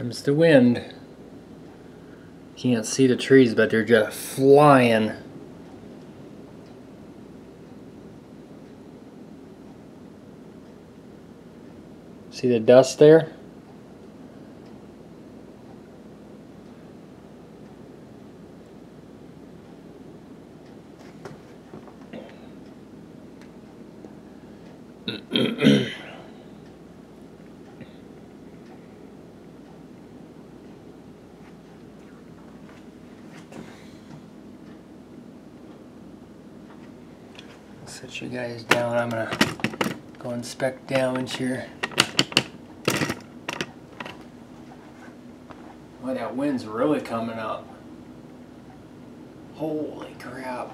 Comes the wind. Can't see the trees, but they're just flying. See the dust there? Set you guys down. I'm gonna go inspect damage here. Boy, that wind's really coming up. Holy crap.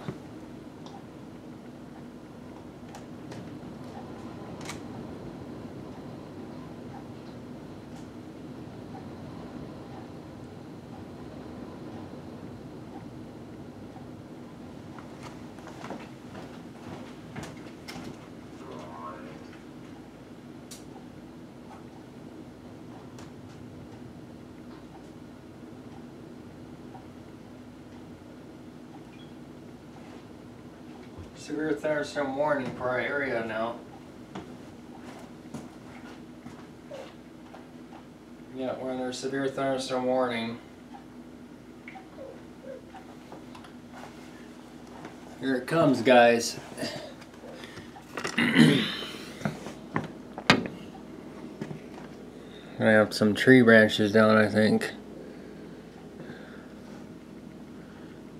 Severe thunderstorm warning for our area now. Yeah, we're under severe thunderstorm warning. Here it comes, guys. I have some tree branches down, I think.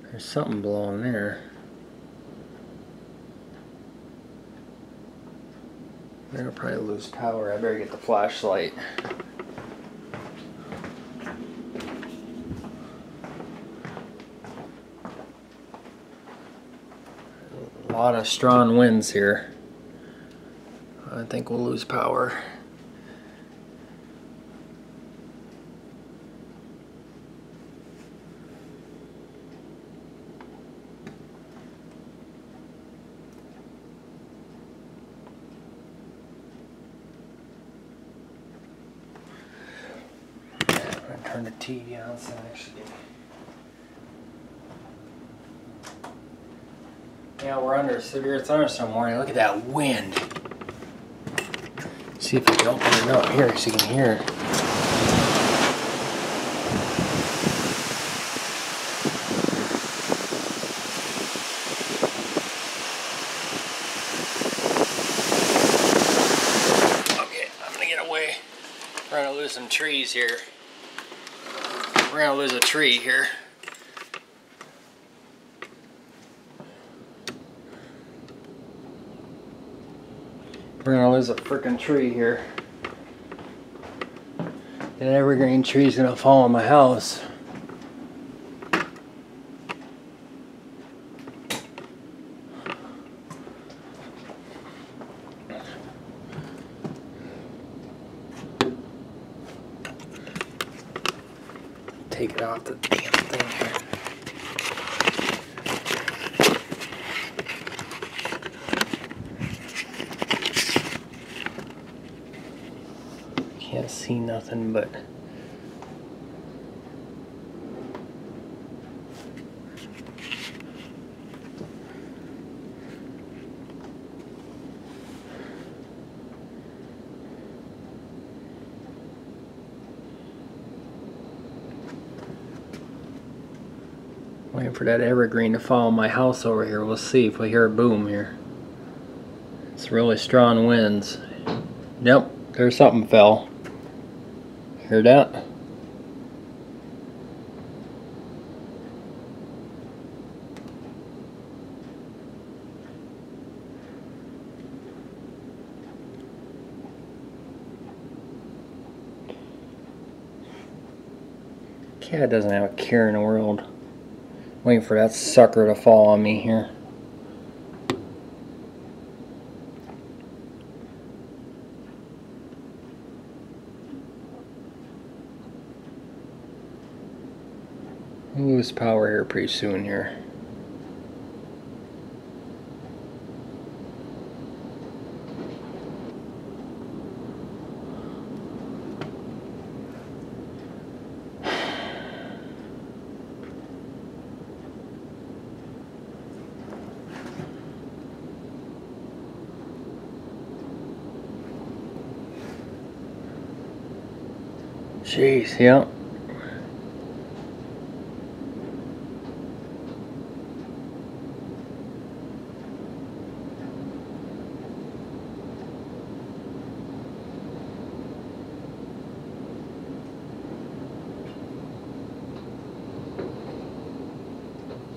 There's something blowing there. I'm gonna probably lose power. I better get the flashlight. A lot of strong winds here. I think we'll lose power. Turn the TV on so actually. Yeah, we're under severe thunderstorm warning. Look at that wind. See if I can open it up here so you can hear it. Okay, I'm gonna get away. We're gonna lose some trees here. We're gonna lose a tree here. We're gonna lose a frickin' tree here. That evergreen tree's gonna fall on my house. Take it off the damn thing here. Can't see nothing but waiting for that evergreen to fall on my house over here. We'll see if we hear a boom here. It's really strong winds. Yep, there's something fell. Hear that? Cat doesn't have a care in the world. Waiting for that sucker to fall on me here. We'll lose power here pretty soon here. Jeez, yeah.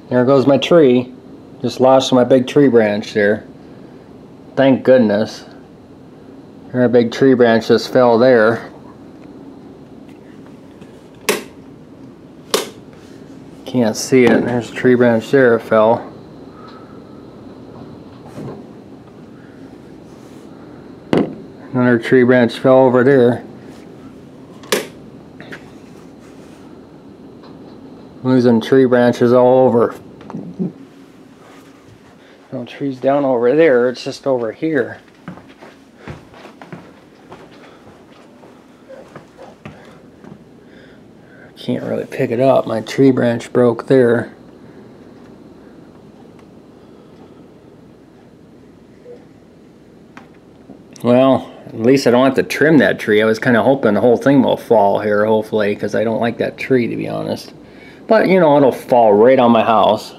There goes my tree. Just lost my big tree branch there. Thank goodness. Our big tree branch just fell there. Can't see it. There's a tree branch there, it fell. Another tree branch fell over there. Losing tree branches all over. No trees down over there, it's just over here. Can't really pick it up. My tree branch broke there. Well, at least I don't have to trim that tree. I was kind of hoping the whole thing will fall here, hopefully, because I don't like that tree, to be honest. But, you know, it'll fall right on my house.